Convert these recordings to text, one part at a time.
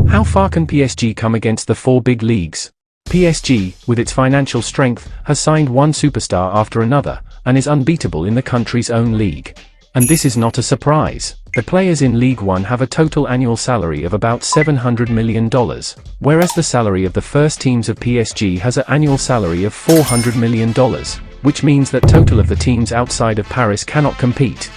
How far can PSG come against the four big leagues? PSG, with its financial strength, has signed one superstar after another, and is unbeatable in the country's own league. And this is not a surprise. The players in Ligue 1 have a total annual salary of about $700 million, whereas the salary of the first teams of PSG has an annual salary of $400 million, which means that total of the teams outside of Paris cannot compete.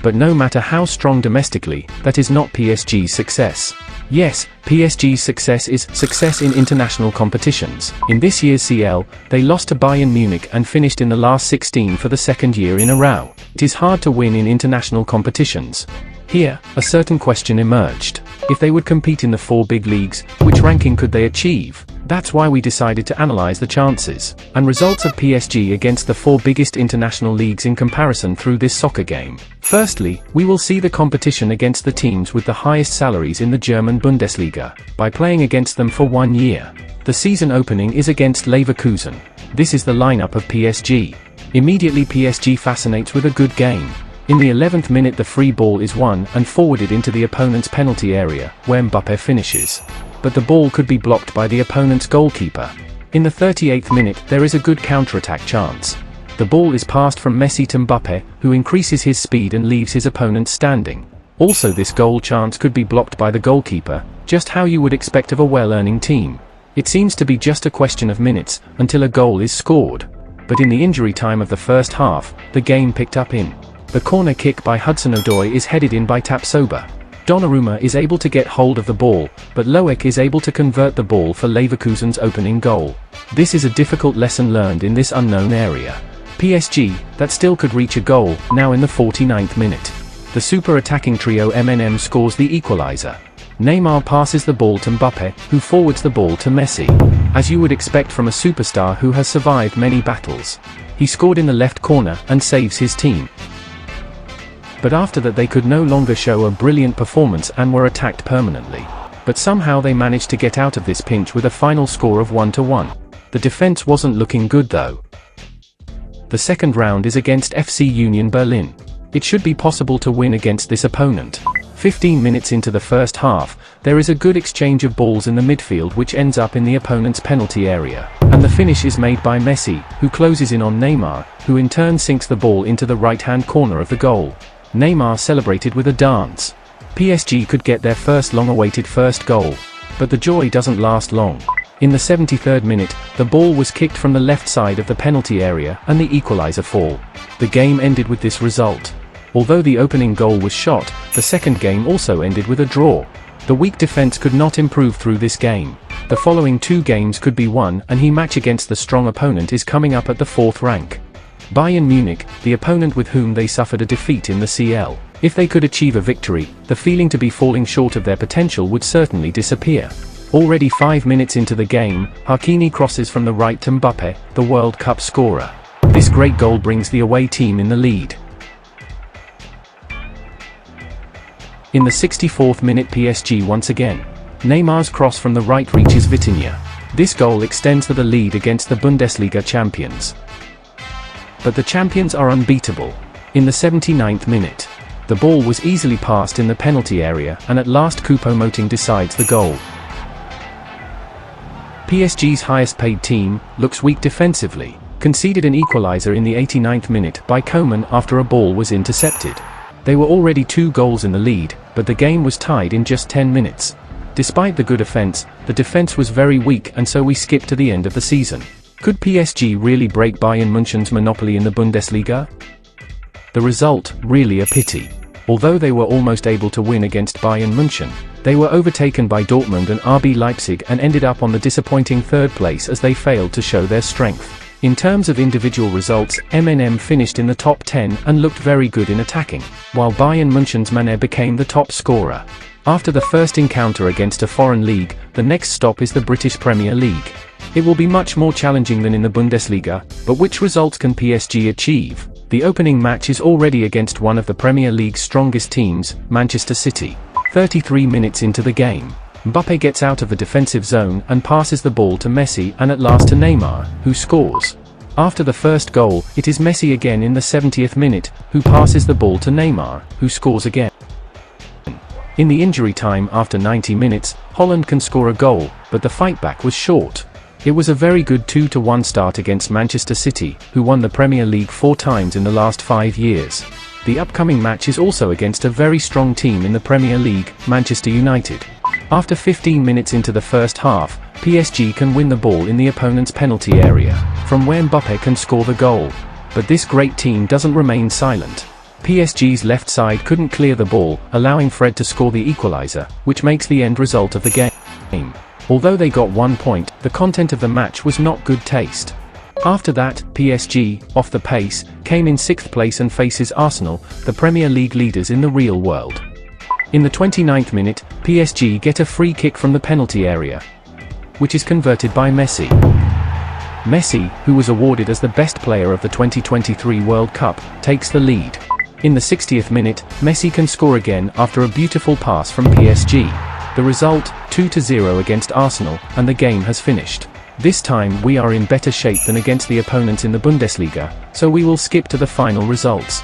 But no matter how strong domestically, that is not PSG's success. Yes, PSG's success is success in international competitions. In this year's CL, they lost to Bayern Munich and finished in the last 16 for the second year in a row. It is hard to win in international competitions. Here, a certain question emerged. If they would compete in the four big leagues, which ranking could they achieve? That's why we decided to analyze the chances and results of PSG against the four biggest international leagues in comparison through this soccer game. Firstly, we will see the competition against the teams with the highest salaries in the German Bundesliga, by playing against them for 1 year. The season opening is against Leverkusen. This is the lineup of PSG. Immediately PSG fascinates with a good game. In the 11th minute the free ball is won and forwarded into the opponent's penalty area, where Mbappe finishes. But the ball could be blocked by the opponent's goalkeeper. In the 38th minute there is a good counter-attack chance. The ball is passed from Messi to Mbappe, who increases his speed and leaves his opponent standing. Also this goal chance could be blocked by the goalkeeper, just how you would expect of a well-earning team. It seems to be just a question of minutes, until a goal is scored. But in the injury time of the first half, the game picked up in. The corner kick by Hudson-Odoi is headed in by Tapsoba. Donnarumma is able to get hold of the ball, but Loic is able to convert the ball for Leverkusen's opening goal. This is a difficult lesson learned in this unknown area. PSG, that still could reach a goal, now in the 49th minute. The super attacking trio MNM scores the equalizer. Neymar passes the ball to Mbappe, who forwards the ball to Messi. As you would expect from a superstar who has survived many battles. He scored in the left corner and saves his team. But after that they could no longer show a brilliant performance and were attacked permanently. But somehow they managed to get out of this pinch with a final score of 1-1. The defense wasn't looking good though. The second round is against FC Union Berlin. It should be possible to win against this opponent. 15 minutes into the first half, there is a good exchange of balls in the midfield which ends up in the opponent's penalty area. And the finish is made by Messi, who closes in on Neymar, who in turn sinks the ball into the right-hand corner of the goal. Neymar celebrated with a dance. PSG could get their first long-awaited first goal. But the joy doesn't last long. In the 73rd minute, the ball was kicked from the left side of the penalty area and the equalizer fall. The game ended with this result. Although the opening goal was shot, the second game also ended with a draw. The weak defense could not improve through this game. The following two games could be won and the match against the strong opponent is coming up at the 4th rank. Bayern Munich, the opponent with whom they suffered a defeat in the CL. If they could achieve a victory, the feeling to be falling short of their potential would certainly disappear. Already 5 minutes into the game, Hakimi crosses from the right to Mbappe, the World Cup scorer. This great goal brings the away team in the lead. In the 64th minute PSG once again. Neymar's cross from the right reaches Vitinha. This goal extends the lead against the Bundesliga champions. But the champions are unbeatable. In the 79th minute, the ball was easily passed in the penalty area and at last Choupo-Moting decides the goal. PSG's highest paid team looks weak defensively, conceded an equalizer in the 89th minute by Coman after a ball was intercepted. They were already 2 goals in the lead, but the game was tied in just 10 minutes. Despite the good offense, the defense was very weak and so we skipped to the end of the season. Could PSG really break Bayern München's monopoly in the Bundesliga? The result, really a pity. Although they were almost able to win against Bayern München, they were overtaken by Dortmund and RB Leipzig and ended up on the disappointing 3rd place as they failed to show their strength. In terms of individual results, MNM finished in the top 10 and looked very good in attacking, while Bayern München's Mané became the top scorer. After the first encounter against a foreign league, the next stop is the British Premier League. It will be much more challenging than in the Bundesliga, but which results can PSG achieve? The opening match is already against one of the Premier League's strongest teams, Manchester City. 33 minutes into the game, Mbappe gets out of the defensive zone and passes the ball to Messi and at last to Neymar, who scores. After the first goal, it is Messi again in the 70th minute, who passes the ball to Neymar, who scores again. In the injury time after 90 minutes, Holland can score a goal, but the fight back was short. It was a very good 2-1 start against Manchester City, who won the Premier League 4 times in the last 5 years. The upcoming match is also against a very strong team in the Premier League, Manchester United. After 15 minutes into the first half, PSG can win the ball in the opponent's penalty area, from where Mbappe can score the goal. But this great team doesn't remain silent. PSG's left side couldn't clear the ball, allowing Fred to score the equalizer, which makes the end result of the game. Although they got 1 point, the content of the match was not good taste. After that, PSG, off the pace, came in 6th place and faces Arsenal, the Premier League leaders in the real world. In the 29th minute, PSG get a free kick from the penalty area, which is converted by Messi. Messi, who was awarded as the best player of the 2023 World Cup, takes the lead. In the 60th minute, Messi can score again after a beautiful pass from PSG. The result, 2-0 against Arsenal, and the game has finished. This time we are in better shape than against the opponents in the Bundesliga, so we will skip to the final results.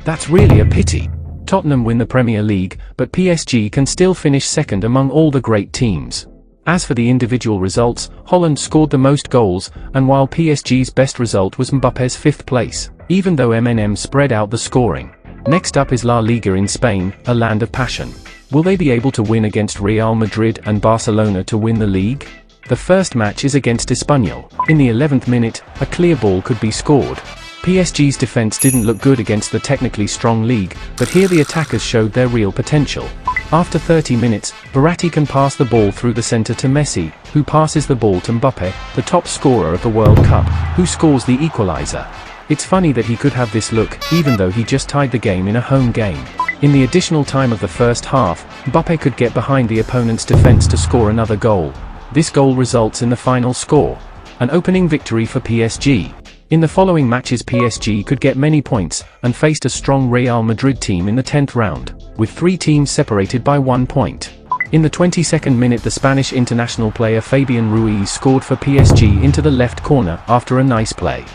That's really a pity. Tottenham win the Premier League, but PSG can still finish second among all the great teams. As for the individual results, Holland scored the most goals, and while PSG's best result was Mbappe's 5th place, even though MNM spread out the scoring. Next up is La Liga in Spain, a land of passion. Will they be able to win against Real Madrid and Barcelona to win the league? The first match is against Espanyol. In the 11th minute, a clear ball could be scored. PSG's defense didn't look good against the technically strong league, but here the attackers showed their real potential. After 30 minutes, Verratti can pass the ball through the center to Messi, who passes the ball to Mbappe, the top scorer of the World Cup, who scores the equalizer. It's funny that he could have this look, even though he just tied the game in a home game. In the additional time of the first half, Mbappe could get behind the opponent's defense to score another goal. This goal results in the final score, an opening victory for PSG. In the following matches PSG could get many points, and faced a strong Real Madrid team in the 10th round, with 3 teams separated by 1 point. In the 22nd minute the Spanish international player Fabian Ruiz scored for PSG into the left corner after a nice play.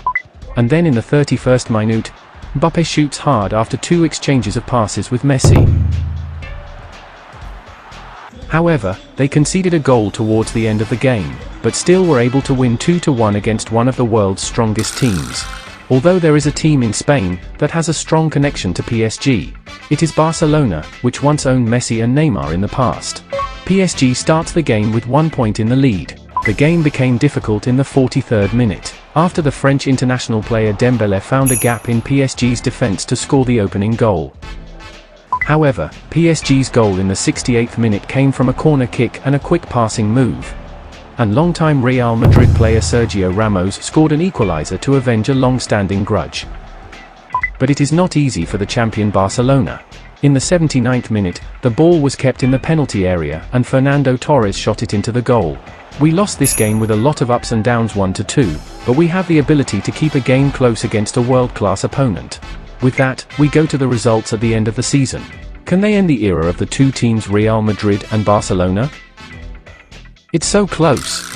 And then in the 31st minute, Mbappe shoots hard after 2 exchanges of passes with Messi. However, they conceded a goal towards the end of the game, but still were able to win 2-1 against one of the world's strongest teams. Although there is a team in Spain that has a strong connection to PSG, it is Barcelona, which once owned Messi and Neymar in the past. PSG starts the game with 1 point in the lead. The game became difficult in the 43rd minute, after the French international player Dembélé found a gap in PSG's defense to score the opening goal. However, PSG's goal in the 68th minute came from a corner kick and a quick passing move. And longtime Real Madrid player Sergio Ramos scored an equalizer to avenge a long-standing grudge. But it is not easy for the champion Barcelona. In the 79th minute, the ball was kept in the penalty area and Fernando Torres shot it into the goal. We lost this game with a lot of ups and downs 1-2, but we have the ability to keep a game close against a world-class opponent. With that, we go to the results at the end of the season. Can they end the era of the 2 teams Real Madrid and Barcelona? It's so close.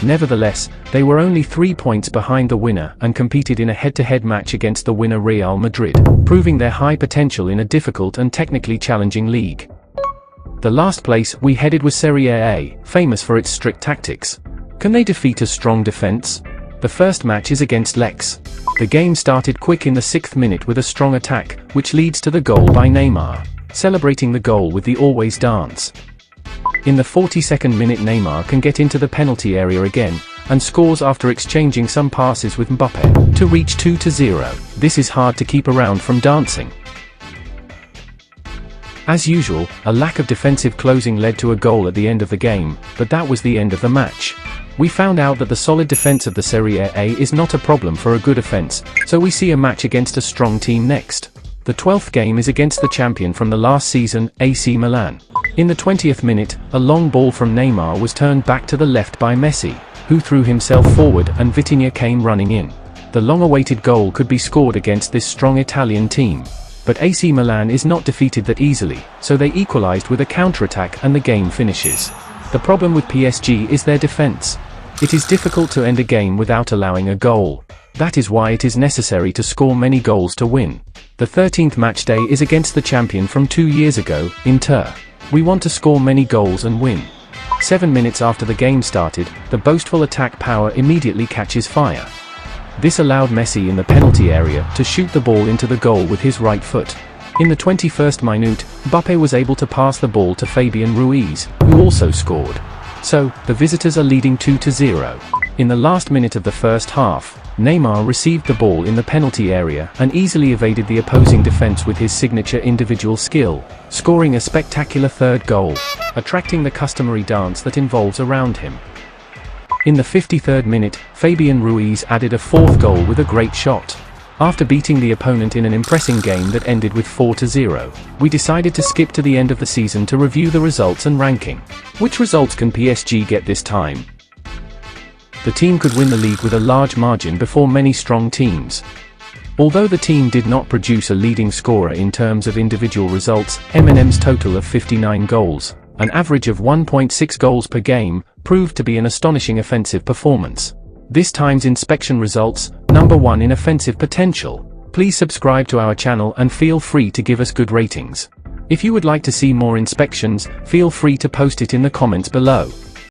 Nevertheless, they were only 3 points behind the winner and competed in a head-to-head match against the winner Real Madrid, proving their high potential in a difficult and technically challenging league. The last place we headed was Serie A, famous for its strict tactics. Can they defeat a strong defense? The first match is against Lex. The game started quick in the 6th minute with a strong attack, which leads to the goal by Neymar, celebrating the goal with the always dance. In the 42nd minute Neymar can get into the penalty area again, and scores after exchanging some passes with Mbappe, to reach 2-0. This is hard to keep around from dancing. As usual, a lack of defensive closing led to a goal at the end of the game, but that was the end of the match. We found out that the solid defense of the Serie A is not a problem for a good offense, so we see a match against a strong team next. The 12th game is against the champion from the last season, AC Milan. In the 20th minute, a long ball from Neymar was turned back to the left by Messi, who threw himself forward and Vitinha came running in. The long-awaited goal could be scored against this strong Italian team. But AC Milan is not defeated that easily, so they equalized with a counter-attack and the game finishes. The problem with PSG is their defense. It is difficult to end a game without allowing a goal. That is why it is necessary to score many goals to win. The 13th match day is against the champion from 2 years ago, Inter. We want to score many goals and win. 7 minutes after the game started, the boastful attack power immediately catches fire. This allowed Messi in the penalty area to shoot the ball into the goal with his right foot. In the 21st minute, Mbappe was able to pass the ball to Fabian Ruiz, who also scored. So, the visitors are leading 2-0. In the last minute of the first half, Neymar received the ball in the penalty area and easily evaded the opposing defense with his signature individual skill, scoring a spectacular third goal, attracting the customary dance that involves around him. In the 53rd minute, Fabian Ruiz added a fourth goal with a great shot. After beating the opponent in an impressive game that ended with 4-0, we decided to skip to the end of the season to review the results and ranking. Which results can PSG get this time? The team could win the league with a large margin before many strong teams. Although the team did not produce a leading scorer in terms of individual results, Eminem's total of 59 goals, an average of 1.6 goals per game, proved to be an astonishing offensive performance. This time's inspection results, number 1 in offensive potential. Please subscribe to our channel and feel free to give us good ratings. If you would like to see more inspections, feel free to post it in the comments below.